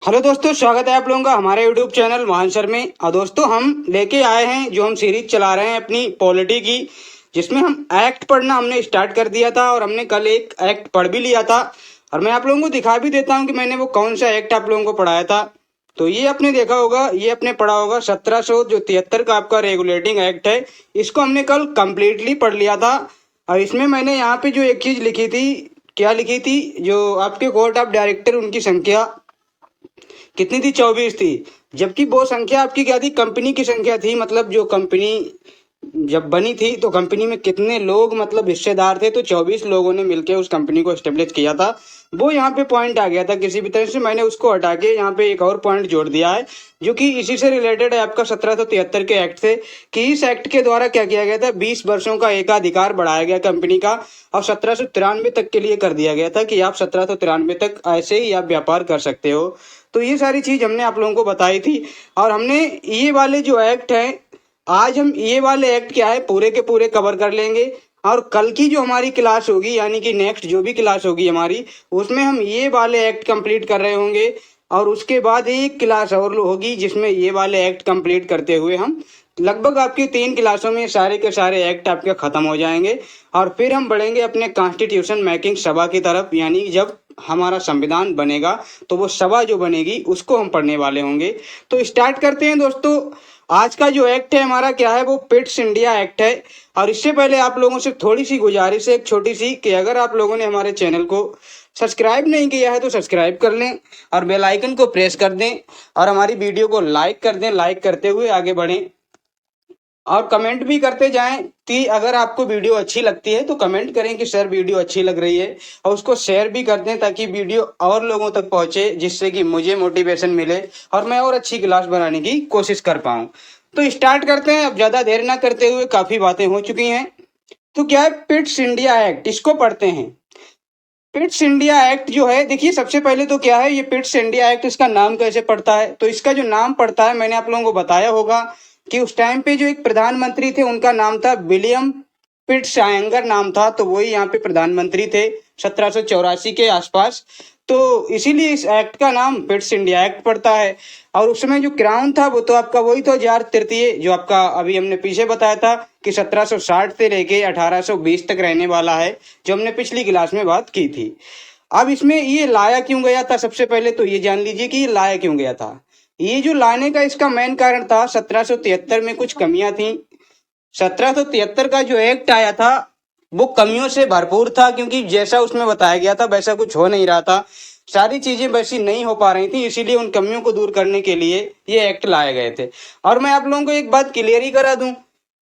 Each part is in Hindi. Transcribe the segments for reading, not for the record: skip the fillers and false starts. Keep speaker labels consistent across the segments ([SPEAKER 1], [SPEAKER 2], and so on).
[SPEAKER 1] हेलो दोस्तों, स्वागत है आप लोगों का हमारे यूट्यूब चैनल महान सर में। और दोस्तों, हम लेके आए हैं जो हम सीरीज चला रहे हैं अपनी पॉलिटी की, जिसमें हम एक्ट पढ़ना हमने स्टार्ट कर दिया था और हमने कल एक एक्ट पढ़ भी लिया था। और मैं आप लोगों को दिखा भी देता हूं कि मैंने वो कौन सा एक्ट आप लोगों को पढ़ाया था। तो ये आपने देखा होगा, ये आपने पढ़ा होगा 1773 का आपका रेगुलेटिंग एक्ट है। इसको हमने कल कंप्लीटली पढ़ लिया था। और इसमें मैंने यहाँ पे जो एक चीज़ लिखी थी, क्या लिखी थी, जो आपके कोर्ट ऑफ डायरेक्टर उनकी संख्या कितनी थी, 24 थी। जबकि वो संख्या आपकी क्या थी, कंपनी की संख्या थी। मतलब जो कंपनी जब बनी थी तो कंपनी में कितने लोग मतलब हिस्सेदार थे, तो 24 लोगों ने मिलकर उस कंपनी को एस्टेब्लिश किया था। वो यहाँ पे पॉइंट आ गया था किसी भी तरह से, मैंने उसको हटा के यहाँ पे एक और पॉइंट जोड़ दिया है जो कि इसी से रिलेटेड है आपका 1773 के एक्ट से। कि इस एक्ट के द्वारा क्या किया गया था, 20 वर्षों का एकाधिकार बढ़ाया गया कंपनी का और 1793 तक के लिए कर दिया गया था कि आप 1793 तक ऐसे ही आप व्यापार कर सकते हो। तो ये सारी चीज हमने आप लोगों को बताई थी। और हमने ये वाले जो एक्ट हैं, आज हम ये वाले एक्ट क्या है पूरे के पूरे कवर कर लेंगे। और कल की जो हमारी क्लास होगी, यानी कि नेक्स्ट जो भी क्लास होगी हमारी, उसमें हम ये वाले एक्ट कंप्लीट कर रहे होंगे। और उसके बाद एक क्लास और होगी जिसमें ये वाले एक्ट कंप्लीट करते हुए हम लगभग आपकी 3 क्लासों में सारे के सारे एक्ट आपके खत्म हो जाएंगे। और फिर हम बढ़ेंगे अपने कॉन्स्टिट्यूशन मेकिंग सभा की तरफ, यानी जब हमारा संविधान बनेगा तो वो सभा जो बनेगी उसको हम पढ़ने वाले होंगे। तो स्टार्ट करते हैं दोस्तों। आज का जो एक्ट है हमारा क्या है, वो पिट्स इंडिया एक्ट है। और इससे पहले आप लोगों से थोड़ी सी गुजारिश है, एक छोटी सी, कि अगर आप लोगों ने हमारे चैनल को सब्सक्राइब नहीं किया है तो सब्सक्राइब कर लें और बेल आइकन को प्रेस कर दें और हमारी वीडियो को लाइक कर दें। लाइक करते हुए आगे बढ़ें और कमेंट भी करते जाएं कि अगर आपको वीडियो अच्छी लगती है तो कमेंट करें कि सर वीडियो अच्छी लग रही है, और उसको शेयर भी कर दें ताकि वीडियो और लोगों तक पहुंचे, जिससे कि मुझे मोटिवेशन मिले और मैं और अच्छी क्लास बनाने की कोशिश कर पाऊं। तो स्टार्ट करते हैं, अब ज्यादा देर ना करते हुए, काफी बातें हो चुकी हैं। तो क्या है पिट्स इंडिया एक्ट, इसको पढ़ते हैं। पिट्स इंडिया एक्ट जो है, देखिए सबसे पहले तो क्या है ये पिट्स इंडिया एक्ट, इसका नाम कैसे पड़ता है। तो इसका जो नाम पड़ता है, मैंने आप लोगों को बताया होगा कि उस टाइम पे जो एक प्रधानमंत्री थे उनका नाम था विलियम पिट्स आयंगर नाम था, तो वही यहाँ पे प्रधानमंत्री थे 1784 के आसपास। तो इसीलिए इस एक्ट का नाम पिट्स इंडिया एक्ट पड़ता है। और उस समय जो क्राउन था वो तो आपका वही था जार तृतीय, जो आपका अभी हमने पीछे बताया था कि 1760 से लेके 1820 तक रहने वाला है, जो हमने पिछली क्लास में बात की थी। अब इसमें ये लाया क्यों गया था, सबसे पहले तो ये जान लीजिए कि ये लाया क्यों गया था। ये जो लाने का इसका मेन कारण था, 1773 में कुछ कमियां थी। 1773 का जो एक्ट आया था वो कमियों से भरपूर था, क्योंकि जैसा उसमें बताया गया था वैसा कुछ हो नहीं रहा था। सारी चीजें वैसी नहीं हो पा रही थी, इसीलिए उन कमियों को दूर करने के लिए ये एक्ट लाए गए थे। और मैं आप लोगों को एक बात क्लियर ही करा दूं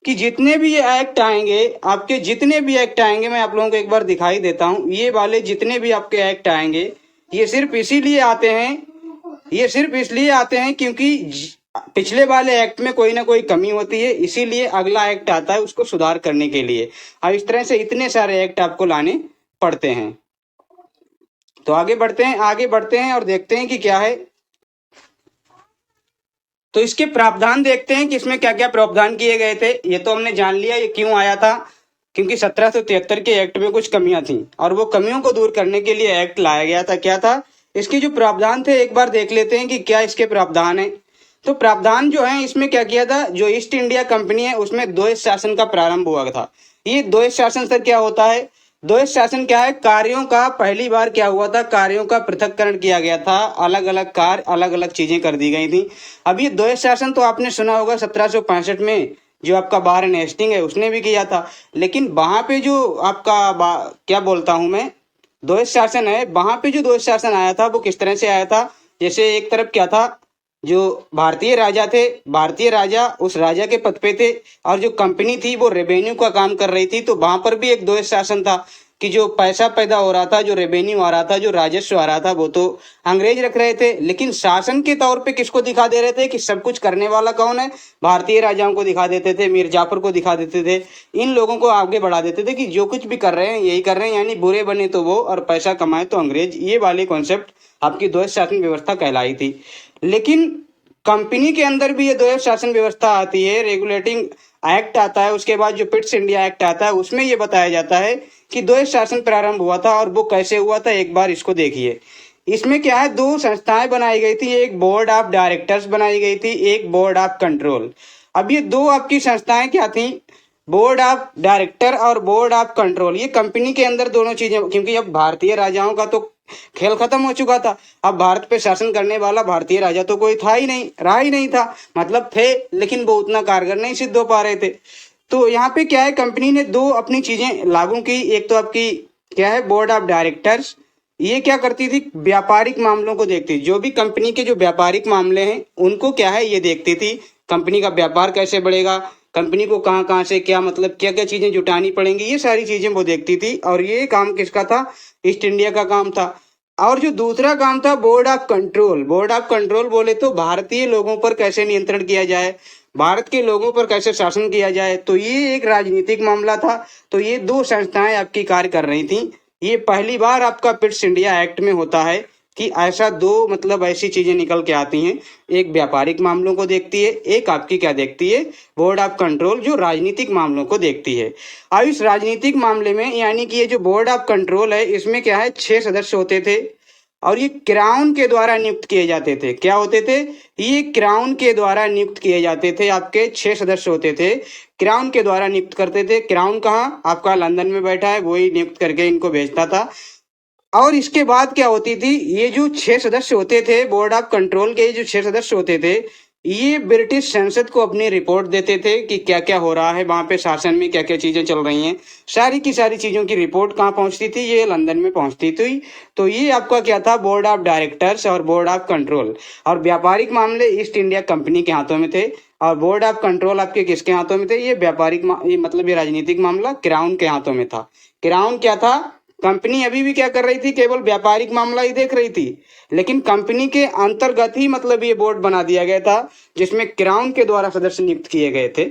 [SPEAKER 1] कि जितने भी ये एक्ट आएंगे, आपके जितने भी एक्ट आएंगे, मैं आप लोगों को एक बार दिखाई देता हूं, ये वाले जितने भी आपके एक्ट आएंगे, ये सिर्फ इसीलिए आते हैं, ये सिर्फ इसलिए आते हैं क्योंकि पिछले वाले एक्ट में कोई ना कोई कमी होती है, इसीलिए अगला एक्ट आता है उसको सुधार करने के लिए। अब इस तरह से इतने सारे एक्ट आपको लाने पड़ते हैं। तो आगे बढ़ते हैं, आगे बढ़ते हैं और देखते हैं कि क्या है। तो इसके प्रावधान देखते हैं कि इसमें क्या क्या प्रावधान किए गए थे। ये तो हमने जान लिया ये क्यों आया था, क्योंकि 1773 के एक्ट में कुछ कमियां थी और वो कमियों को दूर करने के लिए एक्ट लाया गया था। क्या था इसके जो प्रावधान थे, एक बार देख लेते हैं कि क्या इसके प्रावधान है। तो प्रावधान जो है, इसमें क्या किया था, जो ईस्ट इंडिया कंपनी है उसमें द्वैध शासन का प्रारंभ हुआ था। ये द्वैध शासन सर क्या होता है, द्वैध शासन क्या है, कार्यों का पहली बार क्या हुआ था, कार्यों का पृथक्करण किया गया था, अलग अलग कार्य अलग अलग चीजें कर दी गई थी। अब ये द्वैध शासन तो आपने सुना होगा 1765 में जो आपका वारेन हेस्टिंग है उसने भी किया था। लेकिन वहां पे जो आपका क्या बोलता हूं मैं, द्वैध शासन है, वहां पे जो द्वैध शासन आया था वो किस तरह से आया था। जैसे एक तरफ क्या था, जो भारतीय राजा थे, भारतीय राजा उस राजा के पद पे थे, और जो कंपनी थी वो रेवेन्यू का काम कर रही थी, तो वहां पर भी एक द्वैध शासन था कि जो पैसा पैदा हो रहा था, जो रेवेन्यू आ रहा था, जो राजस्व आ रहा था, वो तो अंग्रेज रख रहे थे। लेकिन शासन के तौर पे किसको दिखा दे रहे थे कि सब कुछ करने वाला कौन है, भारतीय राजाओं को दिखा देते थे, मीर जाफर को दिखा देते थे, इन लोगों को आगे बढ़ा देते थे कि जो कुछ भी कर रहे हैं यही कर रहे हैं, यानी बुरे बने तो वो और पैसा कमाए तो अंग्रेज। ये वाले कॉन्सेप्ट आपकी द्वैध शासन व्यवस्था कहलाई थी। लेकिन कंपनी के अंदर भी ये द्वैध शासन व्यवस्था आती है, रेगुलेटिंग एक्ट आता है, उसके बाद जो पिट्स इंडिया एक्ट आता है उसमें ये बताया जाता है कि द्वैध शासन प्रारंभ हुआ था। और वो कैसे हुआ था, एक बार इसको देखिए। इसमें क्या है, दो संस्थाएं बनाई गई थी, एक बोर्ड ऑफ डायरेक्टर्स बनाई गई थी, एक बोर्ड ऑफ कंट्रोल। अब ये दो आपकी संस्थाएं क्या थी, बोर्ड ऑफ डायरेक्टर और बोर्ड ऑफ कंट्रोल, ये कंपनी के अंदर दोनों चीजें, क्योंकि अब भारतीय राजाओं का तो खेल खत्म हो चुका था। अब भारत पे शासन करने वाला भारतीय राजा तो कोई था ही नहीं, रहा ही नहीं था, मतलब थे लेकिन वो उतना कारगर नहीं सिद्ध हो पा रहे थे। तो यहाँ पे क्या है, कंपनी ने दो अपनी चीजें लागू की। एक तो आपकी क्या है, बोर्ड ऑफ डायरेक्टर्स, ये क्या करती थी, व्यापारिक मामलों को देखती थी। जो भी कंपनी के जो व्यापारिक मामले हैं उनको क्या है, ये देखती थी। कंपनी का व्यापार कैसे बढ़ेगा, कंपनी को कहाँ कहाँ से क्या मतलब क्या क्या चीजें जुटानी पड़ेंगी, ये सारी चीजें वो देखती थी। और ये काम किसका था, ईस्ट इंडिया का काम था। और जो दूसरा काम था board of control, board of control बोले तो भारतीय लोगों पर कैसे नियंत्रण किया जाए, भारत के लोगों पर कैसे शासन किया जाए, तो ये एक राजनीतिक मामला था। तो ये दो संस्थाएं आपकी कार्य कर रही थी। ये पहली बार आपका पिट्स इंडिया एक्ट में होता है कि ऐसा दो मतलब ऐसी चीजें निकल के आती हैं, एक व्यापारिक मामलों को देखती है, एक आपकी क्या देखती है, बोर्ड ऑफ कंट्रोल जो राजनीतिक मामलों को देखती है। अब इस राजनीतिक मामले में यानी कि ये जो बोर्ड ऑफ कंट्रोल है, इसमें क्या है, 6 सदस्य होते थे और ये क्राउन के द्वारा नियुक्त किए जाते थे। क्या होते थे, ये क्राउन के द्वारा नियुक्त किए जाते थे। आपके 6 सदस्य होते थे, क्राउन के द्वारा नियुक्त करते थे। क्राउन कहाँ, आपका लंदन में बैठा है, वही नियुक्त करके इनको भेजता था। और इसके बाद क्या होती थी, ये जो 6 सदस्य होते थे बोर्ड ऑफ कंट्रोल के, जो 6 सदस्य होते थे, ये ब्रिटिश संसद को अपनी रिपोर्ट देते थे कि क्या क्या हो रहा है वहां पे, शासन में क्या क्या चीजें चल रही हैं। सारी की सारी चीजों की रिपोर्ट कहाँ पहुंचती थी, ये लंदन में पहुंचती थी। तो ये आपका क्या था, बोर्ड ऑफ डायरेक्टर्स और बोर्ड ऑफ कंट्रोल। और व्यापारिक मामले ईस्ट इंडिया कंपनी के हाथों में थे और बोर्ड ऑफ कंट्रोल आपके किसके हाथों में थे, ये ये मतलब ये राजनीतिक मामला क्राउन के हाथों में था। क्राउन क्या था, कंपनी अभी भी क्या कर रही थी, केवल व्यापारिक मामला ही देख रही थी, लेकिन कंपनी के अंतर्गत ही मतलब ये बोर्ड बना दिया गया था जिसमें क्राउन के द्वारा सदस्य नियुक्त किए गए थे।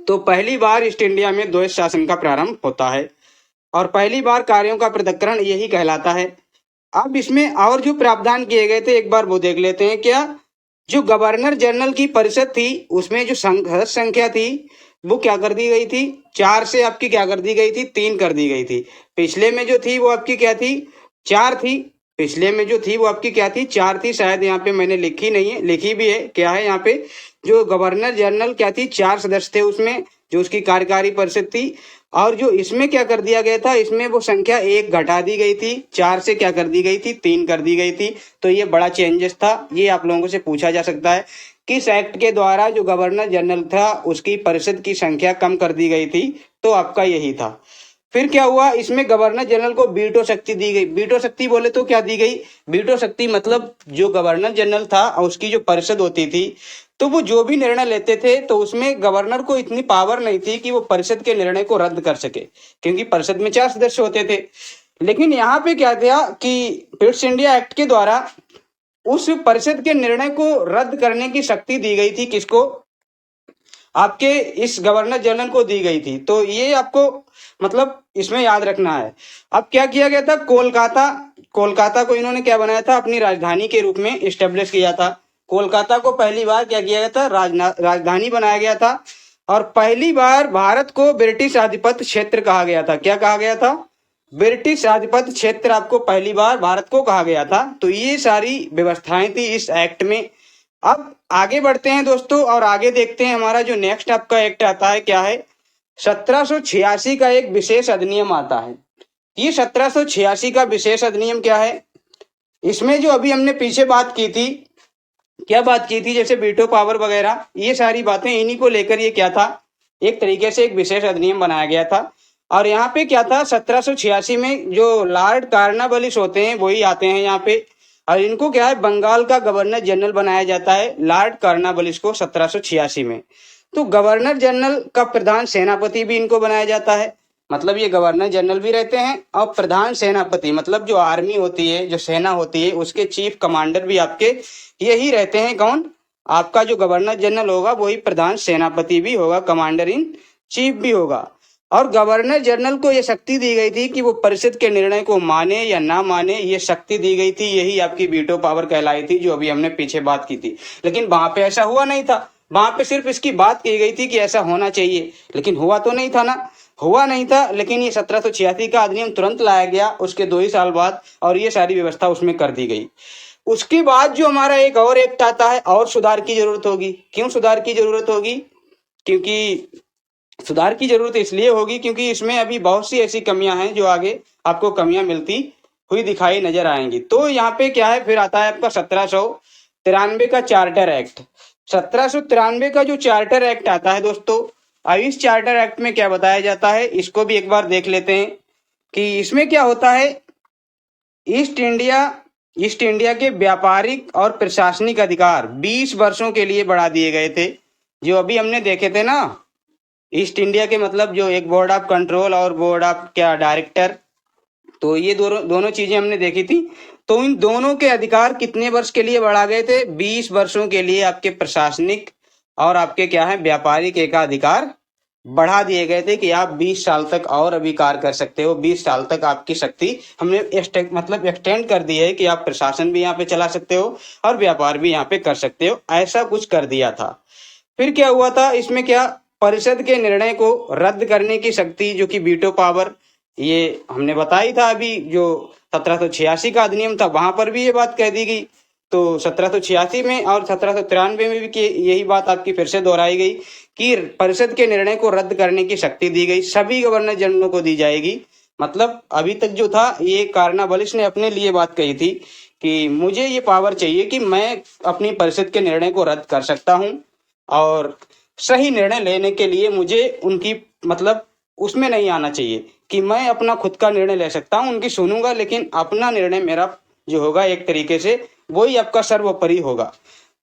[SPEAKER 1] तो पहली बार ईस्ट इंडिया में द्वैध शासन का प्रारंभ होता है और पहली बार कार्यों का पृथक्करण यही कहलाता है। अब इसमें और जो प्रावधान किए गए थे एक बार वो देख लेते हैं। क्या, जो गवर्नर जनरल की परिषद थी उसमें जो सदस्य संख्या थी वो क्या कर दी गई थी, 4 से आपकी क्या कर दी गई थी, 3 कर दी गई थी। पिछले में जो थी वो आपकी क्या थी, 4 थी। पिछले में जो थी वो आपकी क्या थी, 4 थी। शायद यहाँ पे मैंने लिखी नहीं है, लिखी भी है, क्या है यहाँ पे, जो गवर्नर जनरल क्या थी, 4 सदस्य थे उसमें, जो उसकी कार्यकारी परिषद थी। और जो इसमें क्या कर दिया गया था, इसमें वो संख्या 1 घटा दी गई थी, 4 से क्या कर दी गई थी, 3 कर दी गई थी। तो ये बड़ा चेंजेस था। ये आप लोगों से पूछा जा सकता है किस एक्ट के द्वारा जो गवर्नर जनरल था उसकी परिषद की संख्या कम कर दी गई थी, तो आपका यही था। फिर क्या हुआ, इसमें गवर्नर जनरल को वीटो शक्ति दी गई। वीटो शक्ति बोले तो क्या दी गई, वीटो शक्ति मतलब जो गवर्नर जनरल था और उसकी जो परिषद होती थी, तो वो जो भी निर्णय लेते थे तो उसमें गवर्नर को इतनी पावर नहीं थी कि वो परिषद के निर्णय को रद्द कर सके, क्योंकि परिषद में 4 सदस्य होते थे। लेकिन यहाँ पे क्या था कि पिट्स इंडिया एक्ट के द्वारा उस परिषद के निर्णय को रद्द करने की शक्ति दी गई थी, किसको, आपके इस गवर्नर जनरल को दी गई थी। तो ये आपको मतलब इसमें याद रखना है। अब क्या किया गया था, कोलकाता, कोलकाता को इन्होंने क्या बनाया था, अपनी राजधानी के रूप में इस्टेब्लिश किया था। कोलकाता को पहली बार क्या किया गया था, राजधानी बनाया गया था। और पहली बार भारत को ब्रिटिश आधिपत्य क्षेत्र कहा गया था। क्या कहा गया था, ब्रिटिश आधिपत्य क्षेत्र आपको पहली बार भारत को कहा गया था। तो ये सारी व्यवस्थाएं थी इस एक्ट में। अब आगे बढ़ते हैं दोस्तों और आगे देखते हैं हमारा जो नेक्स्ट आपका एक्ट आता है क्या है, 1786 का एक विशेष अधिनियम आता है। ये 1786 का विशेष अधिनियम क्या है, इसमें जो अभी हमने पीछे बात की थी, क्या बात की थी, जैसे वीटो पावर वगैरह, ये सारी बातें इन्हीं को लेकर ये क्या था, एक तरीके से एक विशेष अधिनियम बनाया गया था। और यहाँ पे क्या था, 1786 में जो लॉर्ड कार्नवालिस होते हैं वही आते हैं यहाँ पे, और इनको क्या है, बंगाल का गवर्नर जनरल बनाया जाता है लॉर्ड कार्नवालिस को 1786 में। तो गवर्नर जनरल का प्रधान सेनापति भी इनको बनाया जाता है, मतलब ये गवर्नर जनरल भी रहते हैं और प्रधान सेनापति मतलब जो आर्मी होती है, जो सेना होती है, उसके चीफ कमांडर भी आपके यही रहते हैं। कौन, आपका जो गवर्नर जनरल होगा वही प्रधान सेनापति भी होगा, कमांडर इन चीफ भी होगा। और गवर्नर जनरल को यह शक्ति दी गई थी कि वो परिषद के निर्णय को माने या ना माने, ये शक्ति दी गई थी। यही आपकी वीटो पावर कहलाई थी, जो अभी हमने पीछे बात की थी। लेकिन वहां पे ऐसा हुआ नहीं था, वहां पे सिर्फ इसकी बात की गई थी कि ऐसा होना चाहिए, लेकिन हुआ तो नहीं था ना। हुआ नहीं था, लेकिन ये 1786 का अधिनियम तुरंत लाया गया उसके 2 ही साल बाद, और ये सारी व्यवस्था उसमें कर दी गई। उसके बाद जो हमारा एक और एक्ट आता है, और सुधार की जरूरत होगी। क्यों सुधार की जरूरत होगी? क्योंकि सुधार की जरूरत इसलिए होगी क्योंकि इसमें अभी बहुत सी ऐसी कमियां हैं जो आगे आपको कमियां मिलती हुई दिखाई नजर आएंगी। तो यहाँ पे क्या है, फिर आता है आपका 1793 का चार्टर एक्ट। 1793 का जो चार्टर एक्ट आता है दोस्तों, अब इस चार्टर एक्ट में क्या बताया जाता है, इसको भी एक बार देख लेते हैं कि इसमें क्या होता है। ईस्ट इंडिया ईस्ट इंडिया के व्यापारिक और प्रशासनिक अधिकार 20 वर्षों के लिए बढ़ा दिए गए थे। जो अभी हमने देखे थे ना, ईस्ट इंडिया के मतलब जो एक बोर्ड ऑफ कंट्रोल और बोर्ड ऑफ क्या डायरेक्टर, तो ये दोनों दोनों चीजें हमने देखी थी। तो इन दोनों के अधिकार कितने वर्ष के लिए बढ़ा गए थे? 20 वर्षों के लिए आपके प्रशासनिक और आपके क्या है व्यापारिक एकाधिकार बढ़ा दिए गए थे कि आप 20 साल तक और अभी कार्य कर सकते हो। 20 साल तक आपकी शक्ति हमने मतलब एक्सटेंड कर दी है कि आप प्रशासन भी यहाँ पे चला सकते हो और व्यापार भी यहाँ पे कर सकते हो, ऐसा कुछ कर दिया था। फिर क्या हुआ था इसमें, क्या परिषद के निर्णय को रद्द करने की शक्ति जो कि वीटो पावर, ये हमने बताई था अभी जो 1786 का अधिनियम था वहां पर भी ये बात कह दी गई। तो 1786 में और 1793 में भी यही बात आपकी फिर से दोहराई गई कि परिषद के निर्णय को रद्द करने की शक्ति दी गई, सभी गवर्नर जनरलों को दी जाएगी। मतलब अभी तक जो था ये कार्नावालिस ने अपने लिए बात कही थी कि मुझे ये पावर चाहिए कि मैं अपनी परिषद के निर्णय को रद्द कर सकता हूँ, और सही निर्णय लेने के लिए मुझे उनकी मतलब उसमें नहीं आना चाहिए कि मैं अपना खुद का निर्णय ले सकता हूँ, उनकी सुनूंगा, लेकिन अपना निर्णय मेरा जो होगा एक तरीके से वही आपका सर्वोपरि होगा।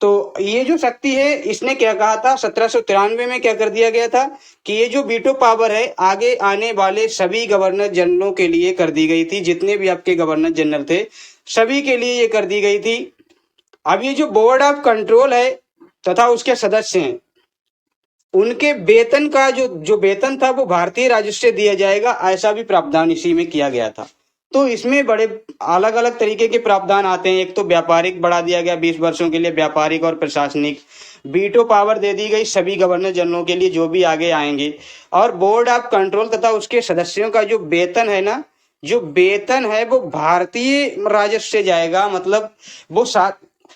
[SPEAKER 1] तो ये जो शक्ति है इसने क्या कहा था 1793 में, क्या कर दिया गया था कि ये जो वीटो पावर है आगे आने वाले सभी गवर्नर जनरलों के लिए कर दी गई थी। जितने भी आपके गवर्नर जनरल थे सभी के लिए ये कर दी गई थी। अब ये जो बोर्ड ऑफ कंट्रोल है तथा उसके सदस्य हैं, उनके वेतन का जो वेतन था वो भारतीय राजस्व से दिया जाएगा, ऐसा भी प्रावधान इसी में किया गया था। तो इसमें बड़े अलग अलग तरीके के प्रावधान आते हैं। एक तो व्यापारिक बढ़ा दिया गया 20 वर्षों के लिए, व्यापारिक और प्रशासनिक। वीटो पावर दे दी गई सभी गवर्नर जनरलों के लिए जो भी आगे आएंगे। और बोर्ड ऑफ कंट्रोल तथा उसके सदस्यों का जो वेतन है ना, जो वेतन है वो भारतीय राजस्व से जाएगा। मतलब वो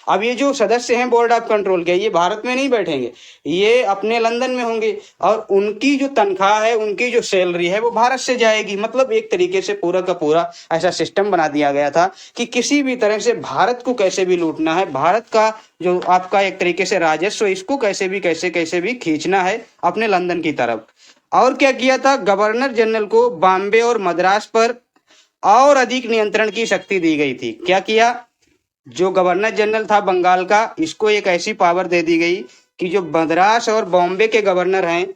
[SPEAKER 1] अब ये जो सदस्य हैं बोर्ड ऑफ कंट्रोल के, ये भारत में नहीं बैठेंगे, ये अपने लंदन में होंगे, और उनकी जो तनख्वाह है, उनकी जो सैलरी है वो भारत से जाएगी। मतलब एक तरीके से पूरा का पूरा ऐसा सिस्टम बना दिया गया था कि किसी भी तरह से भारत को कैसे भी लूटना है, भारत का जो आपका एक तरीके से राजस्व, इसको कैसे भी खींचना है अपने लंदन की तरफ। और क्या किया था, गवर्नर जनरल को बॉम्बे और मद्रास पर और अधिक नियंत्रण की शक्ति दी गई थी। क्या किया, जो गवर्नर जनरल था बंगाल का, इसको एक ऐसी पावर दे दी गई कि जो मद्रास और बॉम्बे के गवर्नर हैं,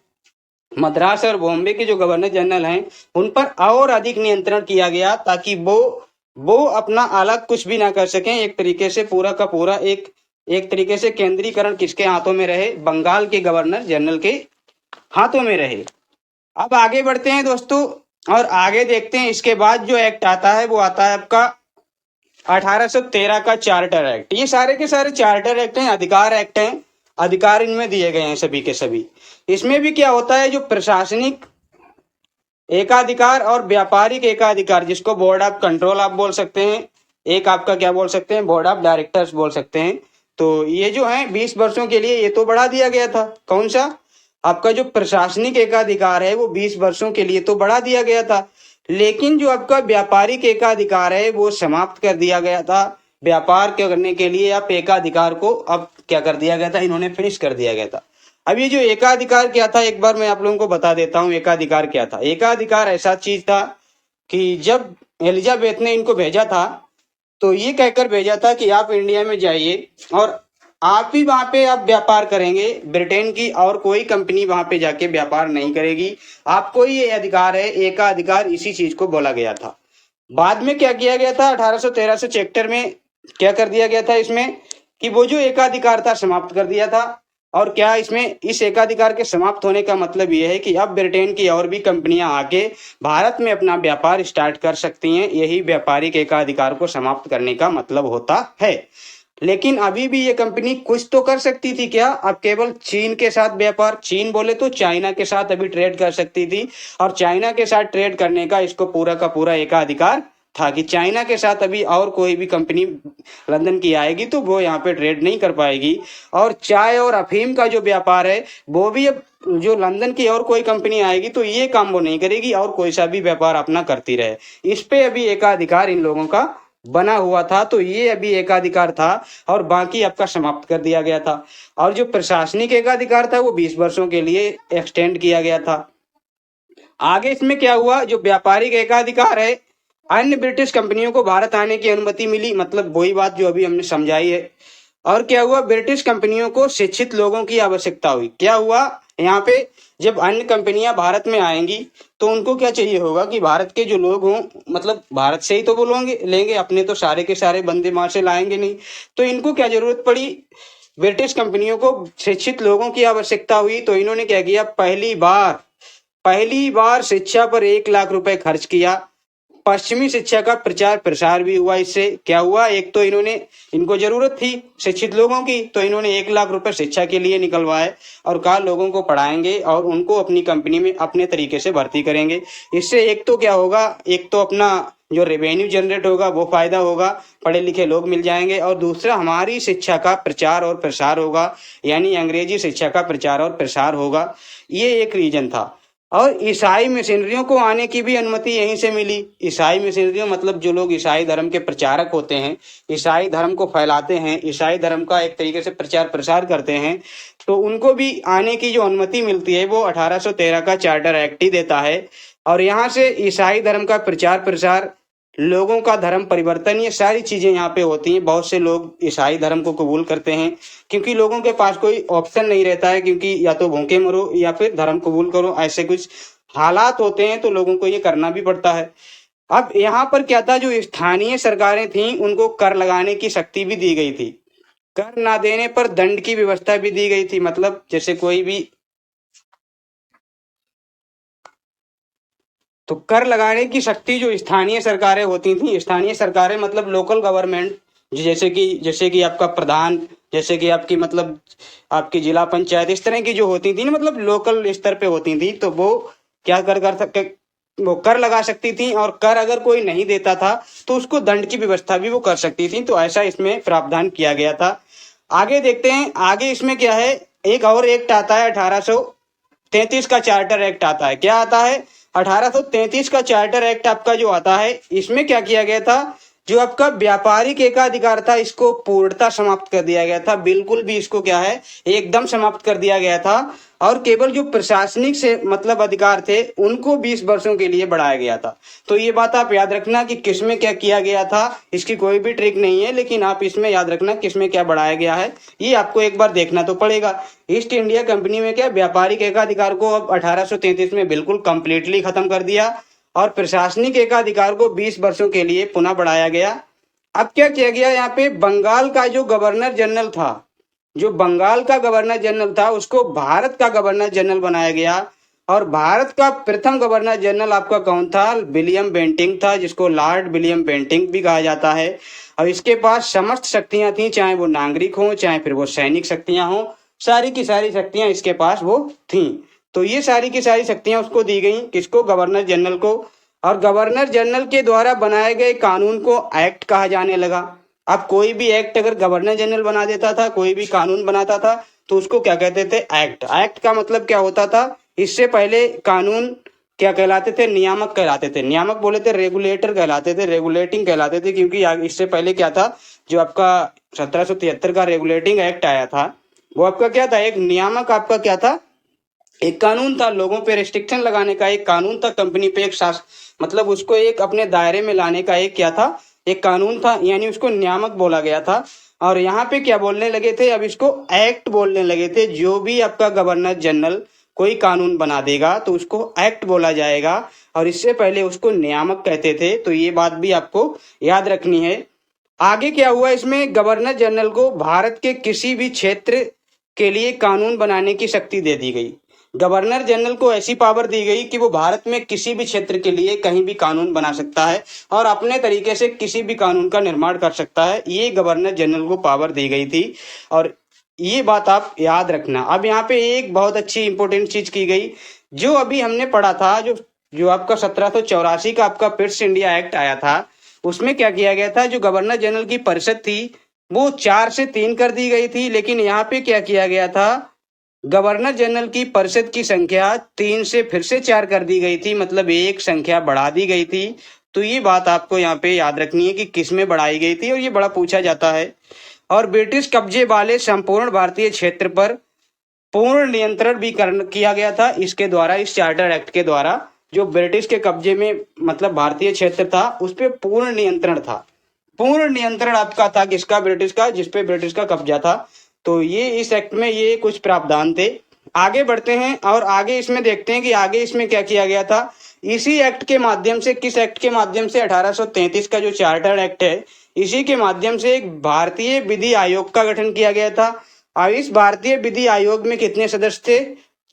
[SPEAKER 1] मद्रास और बॉम्बे के जो गवर्नर जनरल हैं, उन पर और अधिक नियंत्रण किया गया ताकि वो अपना अलग कुछ भी ना कर सकें। एक तरीके से पूरा का पूरा एक तरीके से केंद्रीकरण किसके हाथों में रहे, बंगाल के गवर्नर जनरल के हाथों में रहे। अब आगे बढ़ते हैं दोस्तों और आगे देखते हैं इसके बाद जो एक्ट आता है वो आता है आपका 1813 का चार्टर एक्ट। ये सारे के सारे चार्टर एक्ट हैं, अधिकार एक्ट हैं, अधिकार इनमें दिए गए हैं सभी के सभी। इसमें भी क्या होता है, जो प्रशासनिक एकाधिकार और व्यापारिक एकाधिकार, जिसको बोर्ड ऑफ कंट्रोल आप बोल सकते हैं, एक आपका क्या बोल सकते हैं, बोर्ड ऑफ डायरेक्टर्स बोल सकते हैं। तो ये जो है 20 वर्षों के लिए ये तो बढ़ा दिया गया था। कौन सा, आपका जो प्रशासनिक एकाधिकार है वो 20 वर्षों के लिए तो बढ़ा दिया गया था, लेकिन जो आपका व्यापारिक एकाधिकार है वो समाप्त कर दिया गया था। व्यापार करने के लिए आप एकाधिकार को अब क्या कर दिया गया था, इन्होंने फिनिश कर दिया गया था। अब ये जो एकाधिकार क्या था, एक बार मैं आप लोगों को बता देता हूँ एकाधिकार क्या था। एकाधिकार ऐसा चीज था कि जब एलिजाबेथ ने इनको भेजा था तो ये कहकर भेजा था कि आप इंडिया में जाइए और आप ही वहां पे आप व्यापार करेंगे, ब्रिटेन की और कोई कंपनी वहां पे जाके व्यापार नहीं करेगी, आपको ये अधिकार है। एकाधिकार इसी चीज को बोला गया था। बाद में क्या किया गया था, 1813 से चैप्टर में क्या कर दिया गया था इसमें कि वो जो एकाधिकार था समाप्त कर दिया था। और क्या इसमें इस एकाधिकार के समाप्त होने का मतलब ये है कि अब ब्रिटेन की और भी कंपनियां आके भारत में अपना व्यापार स्टार्ट कर सकती हैं। यही व्यापारिक एकाधिकार को समाप्त करने का मतलब होता है। लेकिन अभी भी ये कंपनी कुछ तो कर सकती थी क्या? अब केवल चीन के साथ व्यापार, चीन बोले तो चाइना के साथ अभी ट्रेड कर सकती थी, और चाइना के साथ ट्रेड करने का इसको पूरा का पूरा एकाधिकार था कि चाइना के साथ अभी और कोई भी कंपनी लंदन की आएगी तो वो यहाँ पे ट्रेड नहीं कर पाएगी। और चाय और अफीम का जो व्यापार है वो भी अब जो लंदन की और कोई कंपनी आएगी तो ये काम वो नहीं करेगी, और कोई सा भी व्यापार अपना करती रहे। इस पे अभी एकाधिकार इन लोगों का बना हुआ था, तो ये अभी एकाधिकार था और बाकी आपका समाप्त कर दिया गया था। और जो प्रशासनिक एकाधिकार था वो 20 वर्षों के लिए एक्सटेंड किया गया था। आगे इसमें क्या हुआ, जो व्यापारिक एकाधिकार है, अन्य ब्रिटिश कंपनियों को भारत आने की अनुमति मिली, मतलब वही बात जो अभी हमने समझाई है। और क्या हुआ, ब्रिटिश कंपनियों को शिक्षित लोगों की आवश्यकता हुई। क्या हुआ यहाँ पे, जब अन्य कंपनियां भारत में आएंगी तो उनको क्या चाहिए होगा कि भारत के जो लोग हों, मतलब भारत से ही तो वो लोगे लेंगे, अपने तो सारे के सारे बंदे वहां से लाएंगे नहीं। तो इनको क्या जरूरत पड़ी, ब्रिटिश कंपनियों को शिक्षित लोगों की आवश्यकता हुई, तो इन्होंने क्या किया, पहली बार शिक्षा पर 1 लाख रुपए खर्च किया। पश्चिमी शिक्षा का प्रचार प्रसार भी हुआ। इससे क्या हुआ, एक तो इनको जरूरत थी शिक्षित लोगों की, तो इन्होंने 1 लाख रुपए शिक्षा के लिए निकलवाए और कहा लोगों को पढ़ाएंगे और उनको अपनी कंपनी में अपने तरीके से भर्ती करेंगे। इससे एक तो क्या होगा, एक तो अपना जो रेवेन्यू जनरेट होगा वो फायदा होगा, पढ़े लिखे लोग मिल जाएंगे, और दूसरा हमारी शिक्षा का प्रचार और प्रसार होगा, यानी अंग्रेजी शिक्षा का प्रचार और प्रसार होगा। ये एक रीजन था। और ईसाई मिशनरियों को आने की भी अनुमति यहीं से मिली। ईसाई मिशनरियों मतलब जो लोग ईसाई धर्म के प्रचारक होते हैं, ईसाई धर्म को फैलाते हैं, ईसाई धर्म का एक तरीके से प्रचार प्रसार करते हैं, तो उनको भी आने की जो अनुमति मिलती है वो 1813 का चार्टर एक्ट ही देता है। और यहाँ से ईसाई धर्म का प्रचार प्रसार, लोगों का धर्म परिवर्तन, ये सारी चीजें यहाँ पे होती हैं। बहुत से लोग ईसाई धर्म को कबूल करते हैं क्योंकि लोगों के पास कोई ऑप्शन नहीं रहता है, क्योंकि या तो भूखे मरो या फिर धर्म कबूल करो, ऐसे कुछ हालात होते हैं, तो लोगों को ये करना भी पड़ता है। अब यहाँ पर क्या था, जो स्थानीय सरकारें थीं उनको कर लगाने की शक्ति भी दी गई थी। कर ना देने पर दंड की व्यवस्था भी दी गई थी, मतलब जैसे कोई भी, तो कर लगाने की शक्ति जो स्थानीय सरकारें होती थी, स्थानीय सरकारें मतलब लोकल गवर्नमेंट, जैसे कि आपका प्रधान, जैसे कि आपकी मतलब आपकी जिला पंचायत, इस तरह की जो होती थी ना, मतलब लोकल स्तर पे होती थी, तो वो क्या कर सकते, वो कर लगा सकती थी, और कर अगर कोई नहीं देता था तो उसको दंड की व्यवस्था भी वो कर सकती थी। तो ऐसा इसमें प्रावधान किया गया था। आगे देखते हैं, आगे इसमें क्या है, एक और एक्ट आता है 1833 का चार्टर एक्ट आता है। क्या आता है, 1833 का चार्टर एक्ट आपका जो आता है, इसमें क्या किया गया था, जो आपका व्यापारिक एकाधिकार था इसको पूर्णतः समाप्त कर दिया गया था। बिल्कुल भी इसको क्या है, एकदम समाप्त कर दिया गया था। और केवल जो प्रशासनिक से मतलब अधिकार थे उनको 20 वर्षों के लिए बढ़ाया गया था। तो ये बात आप याद रखना कि किसमें क्या किया गया था, इसकी कोई भी ट्रिक नहीं है, लेकिन आप इसमें याद रखना किसमें क्या बढ़ाया गया है, ये आपको एक बार देखना तो पड़ेगा। ईस्ट इंडिया कंपनी में क्या व्यापारिक एकाधिकार को अब 1833 में बिल्कुल कंप्लीटली खत्म कर दिया, और प्रशासनिक एकाधिकार को 20 वर्षों के लिए पुनः बढ़ाया गया। अब क्या किया गया, यहाँ पे बंगाल का जो गवर्नर जनरल था, जो बंगाल का गवर्नर जनरल था उसको भारत का गवर्नर जनरल बनाया गया। और भारत का प्रथम गवर्नर जनरल आपका कौन था, विलियम बेंटिंक था, जिसको लॉर्ड विलियम बेंटिंक भी कहा जाता है। और इसके पास समस्त शक्तियां थी, चाहे वो नागरिक हो चाहे फिर वो सैनिक शक्तियां हो, सारी की सारी शक्तियां इसके पास वो थी। तो ये सारी की सारी शक्तियां उसको दी गई, किसको, गवर्नर जनरल को। और गवर्नर जनरल के द्वारा बनाए गए कानून को एक्ट कहा जाने लगा। अब कोई भी एक्ट अगर गवर्नर जनरल बना देता था, कोई भी कानून बनाता था, तो उसको क्या कहते थे, एक्ट। एक्ट का मतलब क्या होता था, इससे पहले कानून क्या कहलाते थे, नियामक कहलाते थे। नियामक बोले थे रेगुलेटर कहलाते थे, रेगुलेटिंग कहलाते थे, क्योंकि इससे पहले क्या था, जो आपका 1773 का रेगुलेटिंग एक्ट आया था वो आपका क्या था, एक नियामक आपका क्या था, एक कानून था, लोगों पे रेस्ट्रिक्शन लगाने का एक कानून था, कंपनी पे एक मतलब उसको एक अपने दायरे में लाने का एक क्या था, एक कानून था, यानी उसको नियामक बोला गया था। और यहाँ पे क्या बोलने लगे थे, अब इसको एक्ट बोलने लगे थे। जो भी आपका गवर्नर जनरल कोई कानून बना देगा तो उसको एक्ट बोला जाएगा, और इससे पहले उसको नियामक कहते थे। तो ये बात भी आपको याद रखनी है। आगे क्या हुआ, इसमें गवर्नर जनरल को भारत के किसी भी क्षेत्र के लिए कानून बनाने की शक्ति दे दी गई। गवर्नर जनरल को ऐसी पावर दी गई कि वो भारत में किसी भी क्षेत्र के लिए कहीं भी कानून बना सकता है और अपने तरीके से किसी भी कानून का निर्माण कर सकता है। ये गवर्नर जनरल को पावर दी गई थी और ये बात आप याद रखना। अब यहाँ पे एक बहुत अच्छी इंपॉर्टेंट चीज की गई, जो अभी हमने पढ़ा था, जो जो आपका 1784 का आपका पिट्स इंडिया एक्ट आया था, उसमें क्या किया गया था, जो गवर्नर जनरल की परिषद थी वो 4 से 3 कर दी गई थी, लेकिन यहाँ पे क्या किया गया था, गवर्नर जनरल की परिषद की संख्या 3 से फिर से 4 कर दी गई थी, मतलब एक संख्या बढ़ा दी गई थी। तो ये बात आपको यहाँ पे याद रखनी है कि किस में बढ़ाई गई थी, और ये बड़ा पूछा जाता है। और ब्रिटिश कब्जे वाले संपूर्ण भारतीय क्षेत्र पर पूर्ण नियंत्रण भी किया गया था इसके द्वारा, इस चार्टर एक्ट के द्वारा। जो ब्रिटिश के कब्जे में मतलब भारतीय क्षेत्र था उस पर पूर्ण नियंत्रण था। पूर्ण नियंत्रण आपका था किसका, ब्रिटिश का, जिसपे ब्रिटिश का कब्जा था। तो ये इस एक्ट में ये कुछ प्रावधान थे। आगे बढ़ते हैं और आगे इसमें देखते हैं कि आगे इसमें क्या किया गया था। इसी एक्ट के माध्यम से, किस एक्ट के माध्यम से, 1833 का जो चार्टर एक्ट है, इसी के माध्यम से एक भारतीय विधि आयोग का गठन किया गया था। और इस भारतीय विधि आयोग में कितने सदस्य थे,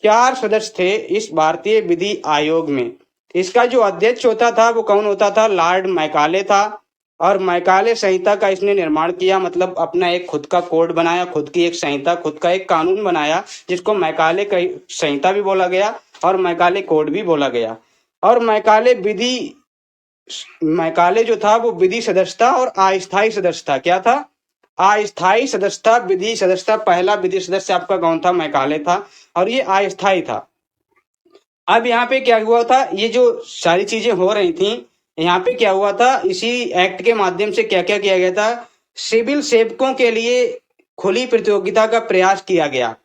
[SPEAKER 1] 4 सदस्य थे इस भारतीय विधि आयोग में। इसका जो अध्यक्ष होता था वो कौन होता था, लॉर्ड मैकाले था। और मैकाले संहिता का इसने निर्माण किया, मतलब अपना एक खुद का कोड बनाया, खुद की एक संहिता, खुद का एक कानून बनाया, जिसको मैकाले संहिता भी बोला गया और मैकाले कोड भी बोला गया। और मैकाले जो था वो विधि सदस्य था और अस्थायी सदस्य था। क्या था, अस्थायी सदस्य था। विधि सदस्य, पहला विधि सदस्य आपका कौन था, मैकाले था, और ये अस्थायी था। अब यहाँ पे क्या हुआ था, ये जो सारी चीजें हो रही थी, यहाँ पे क्या हुआ था, इसी एक्ट के माध्यम से क्या क्या किया गया था, सिविल सेवकों के लिए खुली प्रतियोगिता का प्रयास किया गया।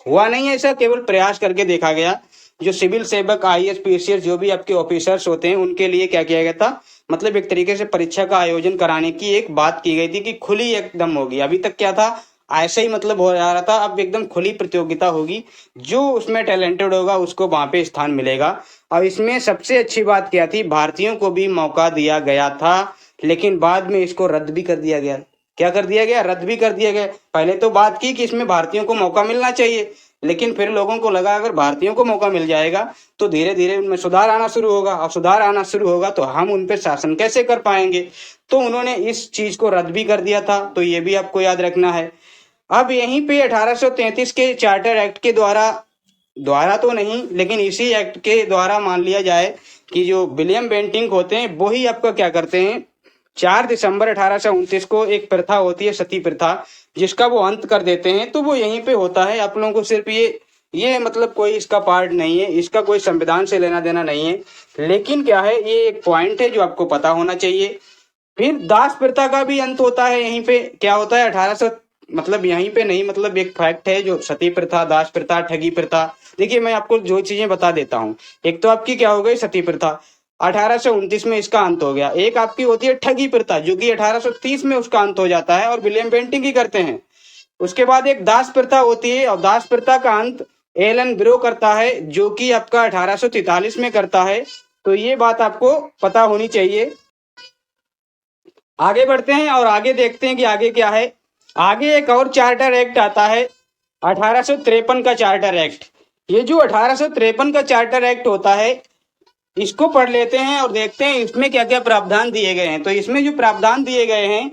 [SPEAKER 1] हुआ नहीं है ऐसा, केवल प्रयास करके देखा गया। जो सिविल सेवक, आईएएस, पीसीएस, जो भी आपके ऑफिसर्स होते हैं, उनके लिए क्या किया गया था, मतलब एक तरीके से परीक्षा का आयोजन कराने की एक बात की गई थी कि खुली एकदम होगी। अभी तक क्या था, ऐसे ही मतलब हो जा रहा था, अब एकदम खुली प्रतियोगिता होगी। जो उसमें टैलेंटेड होगा उसको वहां पे स्थान मिलेगा। और इसमें सबसे अच्छी बात क्या थी, भारतीयों को भी मौका दिया गया था, लेकिन बाद में इसको रद्द भी कर दिया गया। क्या कर दिया गया, रद्द भी कर दिया गया। पहले तो बात की कि इसमें भारतीयों को मौका मिलना चाहिए, लेकिन फिर लोगों को लगा अगर भारतीयों को मौका मिल जाएगा तो धीरे धीरे उनमें सुधार आना शुरू होगा, और सुधार आना शुरू होगा तो हम उन पर शासन कैसे कर पाएंगे। तो उन्होंने इस चीज को रद्द भी कर दिया था। तो ये भी आपको याद रखना है। अब यहीं पे 1833 के चार्टर एक्ट के द्वारा, द्वारा तो नहीं लेकिन इसी एक्ट के द्वारा मान लिया जाए कि जो विलियम बेंटिंक होते हैं वो ही आपका क्या करते हैं, 4 दिसंबर 1829 को एक प्रथा होती है, सती प्रथा, जिसका वो अंत कर देते हैं। तो वो यहीं पे होता है। आप लोगों को सिर्फ ये मतलब कोई इसका पार्ट नहीं है, इसका कोई संविधान से लेना देना नहीं है, लेकिन क्या है, ये एक पॉइंट है जो आपको पता होना चाहिए। फिर दास प्रथा का भी अंत होता है यहीं पे। क्या होता है, 1800, मतलब यहीं पे नहीं, मतलब एक फैक्ट है, जो सती प्रथा, दास प्रथा, ठगी प्रथा। देखिए मैं आपको जो चीजें बता देता हूँ। एक तो आपकी क्या हो गई, सती प्रथा, 1829 में इसका अंत हो गया। एक आपकी होती है ठगी प्रथा, जो कि 1830 में उसका अंत हो जाता है और विलियम बेंटिंक ही करते हैं। उसके बाद एक दास प्रथा होती है, और दास प्रथा का अंत एलन ब्रो करता है, जो कि आपका 1843 में करता है। तो ये बात आपको पता होनी चाहिए। आगे बढ़ते हैं और आगे देखते हैं कि आगे क्या है। आगे एक और चार्टर एक्ट आता है, 1853 का चार्टर एक्ट। ये जो 1853 का चार्टर एक्ट होता है, इसको पढ़ लेते हैं और देखते हैं इसमें क्या क्या प्रावधान दिए गए हैं। तो इसमें जो प्रावधान दिए गए हैं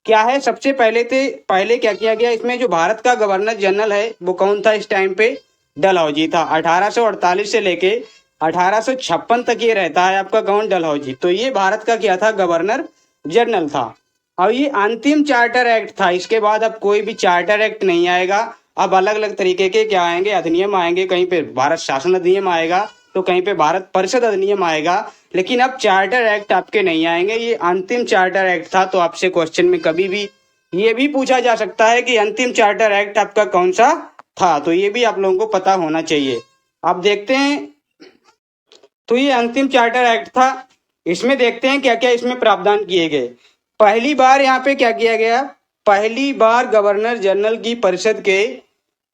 [SPEAKER 1] क्या है, सबसे पहले क्या किया गया, इसमें जो भारत का गवर्नर जनरल है वो कौन था इस टाइम पे, डलहौजी था। 1848 से लेके 1856 तक ये रहता है आपका कौन, डलहौजी। तो ये भारत का क्या था, गवर्नर जनरल था। अब ये अंतिम चार्टर एक्ट था। इसके बाद अब कोई भी चार्टर एक्ट नहीं आएगा। अब अलग अलग तरीके के क्या आएंगे, अधिनियम आएंगे। कहीं पे भारत शासन अधिनियम आएगा, तो कहीं पे भारत परिषद अधिनियम आएगा, लेकिन अब चार्टर एक्ट आपके नहीं आएंगे। ये अंतिम चार्टर एक्ट था। तो आपसे क्वेश्चन में कभी भी ये भी पूछा जा सकता है कि अंतिम चार्टर एक्ट आपका कौन सा था, तो ये भी आप लोगों को पता होना चाहिए। अब देखते हैं, तो ये अंतिम चार्टर एक्ट था। इसमें देखते हैं क्या क्या इसमें प्रावधान किए गए। पहली बार यहाँ पे क्या किया गया, पहली बार गवर्नर जनरल की परिषद के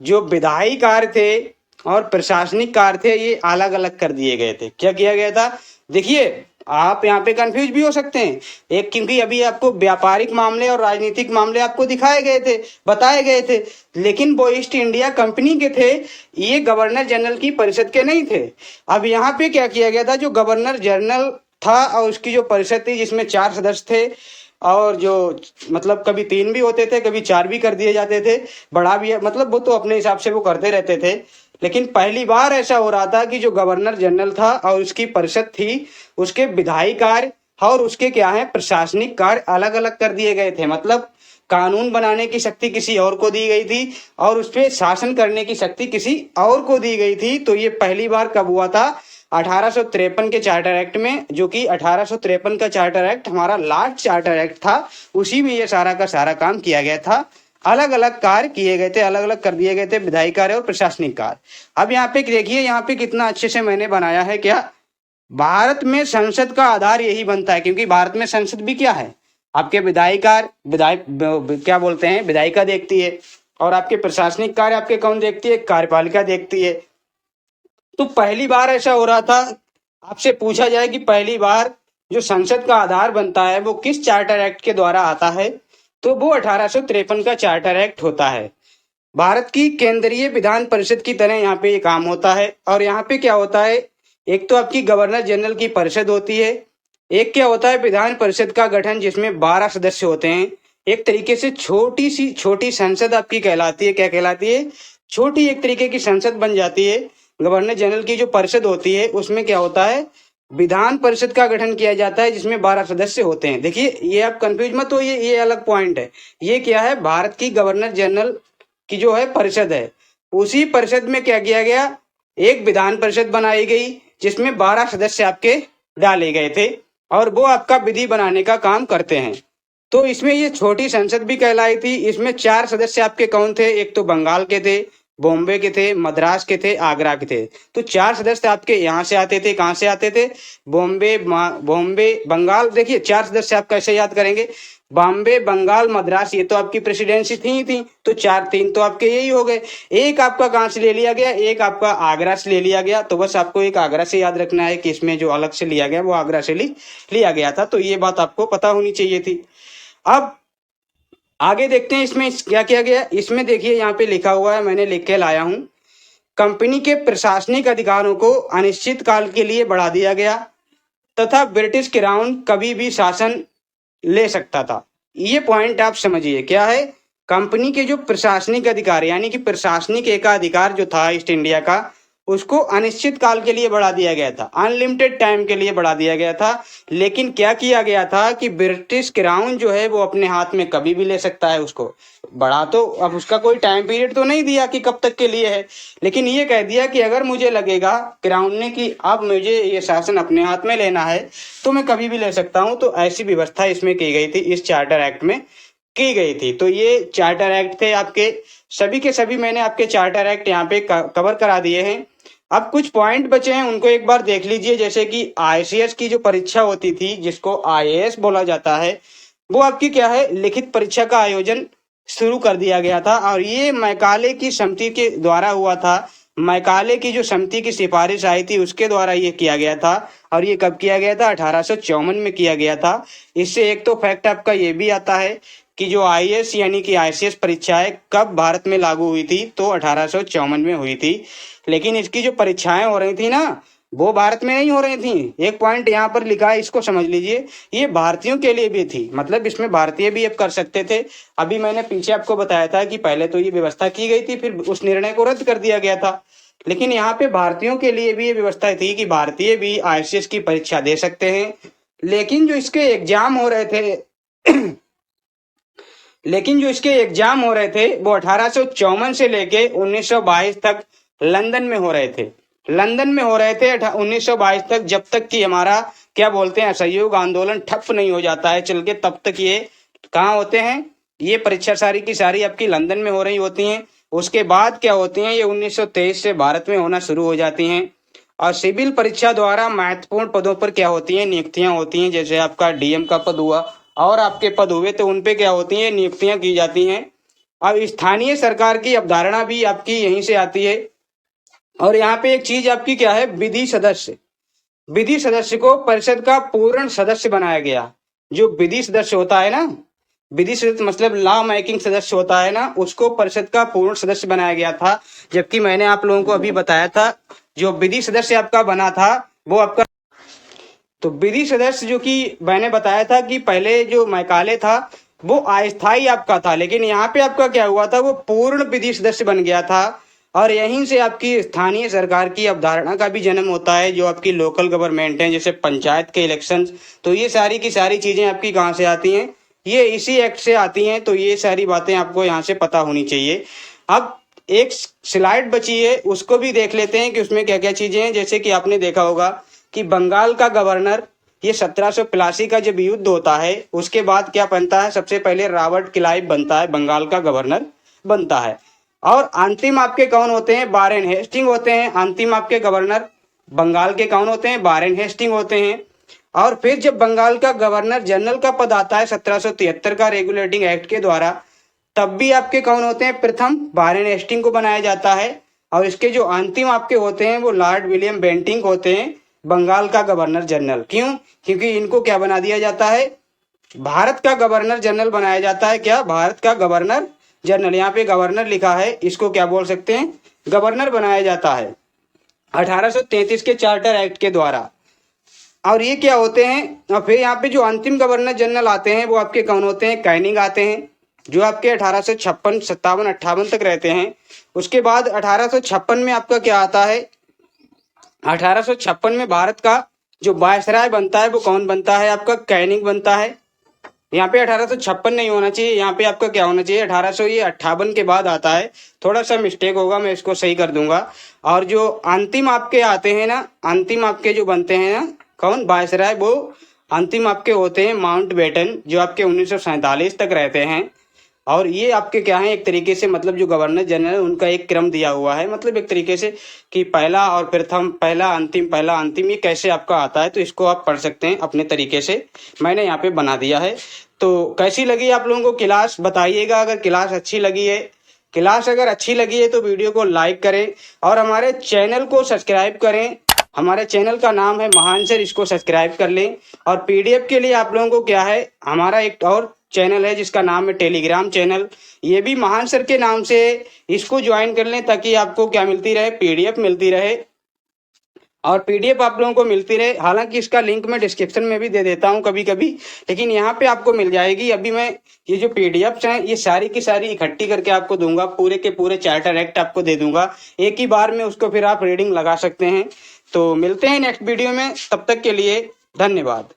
[SPEAKER 1] जो विधायी कार्य थे और प्रशासनिक कार्य थे, ये अलग अलग कर दिए गए थे। क्या किया गया था, देखिए आप यहाँ पे कंफ्यूज भी हो सकते हैं। एक, क्योंकि अभी आपको व्यापारिक मामले और राजनीतिक मामले आपको दिखाए गए थे, बताए गए थे, लेकिन वो ईस्ट इंडिया कंपनी के थे, ये गवर्नर जनरल की परिषद के नहीं थे। अब यहाँ पे क्या किया गया था, जो गवर्नर जनरल था और उसकी जो परिषद थी जिसमें 4 सदस्य थे, और जो मतलब कभी 3 भी होते थे, कभी 4 भी कर दिए जाते थे, बढ़ा भी, मतलब वो तो अपने हिसाब से वो करते रहते थे। लेकिन पहली बार ऐसा हो रहा था कि जो गवर्नर जनरल था और उसकी परिषद थी, उसके विधायी कार्य और उसके क्या है प्रशासनिक कार्य अलग अलग कर दिए गए थे। मतलब कानून बनाने की शक्ति किसी और को दी गई थी और उस पर शासन करने की शक्ति किसी और को दी गई थी। तो ये पहली बार कब हुआ था, 1853 के चार्टर एक्ट में, जो कि 1853 का चार्टर एक्ट हमारा लास्ट चार्टर एक्ट था, उसी में ये सारा का सारा काम किया गया था। अलग अलग कार्य किए गए थे, अलग अलग कर दिए गए थे, विधायी कार्य और प्रशासनिक कार्य। अब यहाँ पे देखिए, यहाँ पे कितना अच्छे से मैंने बनाया है। क्या भारत में संसद का आधार यही बनता है, क्योंकि भारत में संसद भी क्या है, आपके विधायी कार्य, विधायक क्या बोलते हैं, विधायिका देखती है, और आपके प्रशासनिक कार्य आपके कौन देखती है, कार्यपालिका देखती है। तो पहली बार ऐसा हो रहा था, आपसे पूछा जाए कि पहली बार जो संसद का आधार बनता है वो किस चार्टर एक्ट के द्वारा आता है, तो वो 1853 का चार्टर एक्ट होता है। भारत की केंद्रीय विधान परिषद की तरह यहाँ पे ये काम होता है। और यहाँ पे क्या होता है, एक तो आपकी गवर्नर जनरल की परिषद होती है, एक क्या होता है विधान परिषद का गठन जिसमें 12 सदस्य होते हैं। एक तरीके से छोटी संसद आपकी कहलाती है। क्या कहलाती है, छोटी एक तरीके की संसद बन जाती है। गवर्नर जनरल की जो परिषद होती है उसमें क्या होता है, विधान परिषद का गठन किया जाता है जिसमें 12 सदस्य होते हैं। देखिए ये आप कंफ्यूज मत हो, ये अलग पॉइंट है। ये क्या है, भारत की गवर्नर जनरल की जो है परिषद है, उसी परिषद में क्या किया गया, एक विधान परिषद बनाई गई जिसमें 12 सदस्य आपके डाले गए थे और वो आपका विधि बनाने का काम करते हैं। तो इसमें ये छोटी संसद भी कहलाई थी। इसमें 4 सदस्य आपके कौन थे, एक तो बंगाल के थे, बॉम्बे के थे, मद्रास के थे, आगरा के थे। तो 4 सदस्य आपके यहाँ से आते थे, कहाँ से आते थे, बॉम्बे बंगाल। देखिए 4 सदस्य आप कैसे याद करेंगे, बॉम्बे बंगाल मद्रास, ये तो आपकी प्रेसिडेंसी थी। तो 3 तो आपके यही हो गए। एक आपका कहाँ से ले लिया गया, एक आपका आगरा से ले लिया गया। तो बस आपको एक आगरा से याद रखना है कि इसमें जो अलग से लिया गया वो आगरा से लिया गया था। तो ये बात आपको पता होनी चाहिए थी। अब आगे देखते हैं इसमें क्या किया गया। इसमें देखिए यहाँ पे लिखा हुआ है, मैंने लिख के लाया हूँ, कंपनी के प्रशासनिक अधिकारों को अनिश्चित काल के लिए बढ़ा दिया गया तथा ब्रिटिश क्राउन कभी भी शासन ले सकता था। ये पॉइंट आप समझिए, क्या है, कंपनी के जो प्रशासनिक अधिकार यानी कि प्रशासनिक एकाधिकार जो था ईस्ट इंडिया का, उसको अनिश्चित काल के लिए बढ़ा दिया गया था, अनलिमिटेड टाइम के लिए बढ़ा दिया गया था। लेकिन क्या किया गया था कि ब्रिटिश क्राउन जो है वो अपने हाथ में कभी भी ले सकता है उसको बढ़ा। तो अब उसका कोई टाइम पीरियड तो नहीं दिया कि कब तक के लिए है, लेकिन ये कह दिया कि अगर मुझे लगेगा क्राउन ने कि अब मुझे ये शासन अपने हाथ में लेना है तो मैं कभी भी ले सकता हूं। तो ऐसी व्यवस्था इसमें की गई थी, इस चार्टर एक्ट में की गई थी। तो ये चार्टर एक्ट थे आपके सभी के सभी, मैंने आपके चार्टर एक्ट यहाँ पे कवर करा दिए हैं। अब कुछ पॉइंट बचे हैं, उनको एक बार देख लीजिए। जैसे कि आईसीएस की जो परीक्षा होती थी, जिसको आईएएस बोला जाता है, वो आपकी क्या है, लिखित परीक्षा का आयोजन शुरू कर दिया गया था और ये मैकाले की समिति के द्वारा हुआ था। मैकाले की जो समिति की सिफारिश आई थी उसके द्वारा ये किया गया था। और ये कब किया गया था, 1854 में किया गया था। इससे एक तो फैक्ट आपका ये भी आता है कि जो आईएएस यानी कि आईसीएस परीक्षाएं कब भारत में लागू हुई थी, तो 1854 में हुई थी। लेकिन इसकी जो परीक्षाएं हो रही थी ना, वो भारत में नहीं हो रही थी। एक पॉइंट यहाँ पर लिखा है, इसको समझ लीजिए, ये भारतीयों के लिए भी थी, मतलब इसमें भारतीय भी अब कर सकते थे। अभी मैंने पीछे आपको बताया था कि पहले तो ये व्यवस्था की गई थी, फिर उस निर्णय को रद्द कर दिया गया था। लेकिन यहाँ पे भारतीयों के लिए भी ये व्यवस्था थी कि भारतीय भी आईसीएस की परीक्षा दे सकते हैं। लेकिन जो इसके एग्जाम हो रहे थे लेकिन जो इसके एग्जाम हो रहे थे वो 1854 से लेके 1922 तक लंदन में हो रहे थे। लंदन में हो रहे थे 1922 तक, जब तक कि हमारा क्या बोलते हैं असहयोग आंदोलन ठप नहीं हो जाता है चल के, तब तक ये कहाँ होते हैं, ये परीक्षा सारी की सारी आपकी लंदन में हो रही होती हैं। उसके बाद क्या होती हैं, ये 1923 से भारत में होना शुरू हो जाती हैं। और सिविल परीक्षा द्वारा महत्वपूर्ण पदों पर क्या होती हैं, नियुक्तियां होती हैं। जैसे आपका डीएम का पद हुआ और आपके पद हुए, तो उनपे क्या होती हैं, नियुक्तियां की जाती हैं। अब स्थानीय सरकार की अवधारणा भी आपकी यहीं से आती है। और यहाँ पे एक चीज आपकी क्या है, विधि सदस्य। विधि सदस्य को परिषद का पूर्ण सदस्य बनाया गया। जो विधि सदस्य होता है ना, विधि सदस्य मतलब लॉ मेकिंग सदस्य होता है ना, उसको परिषद का पूर्ण सदस्य बनाया गया था। जबकि मैंने आप लोगों को अभी बताया था जो विधि सदस्य आपका बना था वो आपका, तो विधि सदस्य जो कि मैंने बताया था कि पहले जो मैकाले था वो अस्थायी आपका था, लेकिन यहाँ पे आपका क्या हुआ था, वो पूर्ण विधि सदस्य बन गया था। और यहीं से आपकी स्थानीय सरकार की अवधारणा का भी जन्म होता है, जो आपकी लोकल गवर्नमेंट है, जैसे पंचायत के इलेक्शंस। तो ये सारी की सारी चीजें आपकी कहाँ से आती हैं, ये इसी एक्ट से आती हैं। तो ये सारी बातें आपको यहाँ से पता होनी चाहिए। अब एक स्लाइड बची है, उसको भी देख लेते हैं कि उसमें क्या क्या चीजें हैं। जैसे कि आपने देखा होगा कि बंगाल का गवर्नर, ये 1785 का जब युद्ध होता है उसके बाद क्या बनता है, सबसे पहले रॉबर्ट क्लाइव बनता है, बंगाल का गवर्नर बनता है। और अंतिम आपके कौन होते हैं, वारेन हेस्टिंग होते हैं। अंतिम आपके गवर्नर बंगाल के कौन होते हैं, वारेन हेस्टिंग होते हैं। और फिर जब बंगाल का गवर्नर जनरल का पद आता है 1773 का रेगुलेटिंग एक्ट के द्वारा, तब भी आपके कौन होते हैं, प्रथम वारेन हेस्टिंग को बनाया जाता है। और इसके जो अंतिम आपके होते हैं वो लॉर्ड विलियम बेंटिंक होते हैं, बंगाल का गवर्नर जनरल। क्यों, क्योंकि इनको क्या बना दिया जाता है, भारत का गवर्नर जनरल बनाया जाता है। क्या, भारत का गवर्नर जनरल, यहाँ पे गवर्नर लिखा है, इसको क्या बोल सकते हैं, गवर्नर बनाया जाता है 1833 के चार्टर एक्ट के द्वारा। और ये क्या होते हैं, और फिर यहाँ पे जो अंतिम गवर्नर जनरल आते हैं वो आपके कौन होते हैं, कैनिंग आते हैं, जो आपके 1856, 57, 58 तक रहते हैं। उसके बाद 1856 में आपका क्या आता है, 1856 में भारत का जो वायसराय बनता है वो कौन बनता है, आपका कैनिंग बनता है। यहाँ पे 1856 नहीं होना चाहिए, यहाँ पे आपका क्या होना चाहिए, 1858 के बाद आता है। थोड़ा सा मिस्टेक होगा, मैं इसको सही कर दूंगा। और जो अंतिम आपके आते हैं ना, अंतिम आपके जो बनते हैं ना कौन, वायसराय, वो अंतिम आपके होते हैं माउंट बेटन, जो आपके 1947 तक रहते हैं। और ये आपके क्या है, एक तरीके से मतलब जो गवर्नर जनरल उनका एक क्रम दिया हुआ है, मतलब एक तरीके से कि पहला और प्रथम, पहला अंतिम, पहला अंतिम, ये कैसे आपका आता है। तो इसको आप पढ़ सकते हैं अपने तरीके से, मैंने यहाँ पे बना दिया है। तो कैसी लगी आप लोगों को क्लास, बताइएगा। अगर क्लास अच्छी लगी है, क्लास अगर अच्छी लगी है तो वीडियो को लाइक करें और हमारे चैनल को सब्सक्राइब करें। हमारे चैनल का नाम है महान सर, इसको सब्सक्राइब कर लें। और पीडीएफ के लिए आप लोगों को क्या है, हमारा एक और चैनल है जिसका नाम है टेलीग्राम चैनल, ये भी महान सर के नाम से, इसको ज्वाइन कर लें ताकि आपको क्या मिलती रहे, पीडीएफ मिलती रहे। और पीडीएफ आप लोगों को मिलती रहे। हालांकि इसका लिंक मैं डिस्क्रिप्शन में भी दे देता हूं कभी कभी, लेकिन यहाँ पे आपको मिल जाएगी। अभी मैं ये जो पीडीएफ्स हैं ये सारी की सारी इकट्ठी करके आपको दूंगा, पूरे के पूरे चार्टर एक्ट आपको दे दूंगा एक ही बार में, उसको फिर आप रीडिंग लगा सकते हैं। तो मिलते हैं नेक्स्ट वीडियो में, तब तक के लिए धन्यवाद।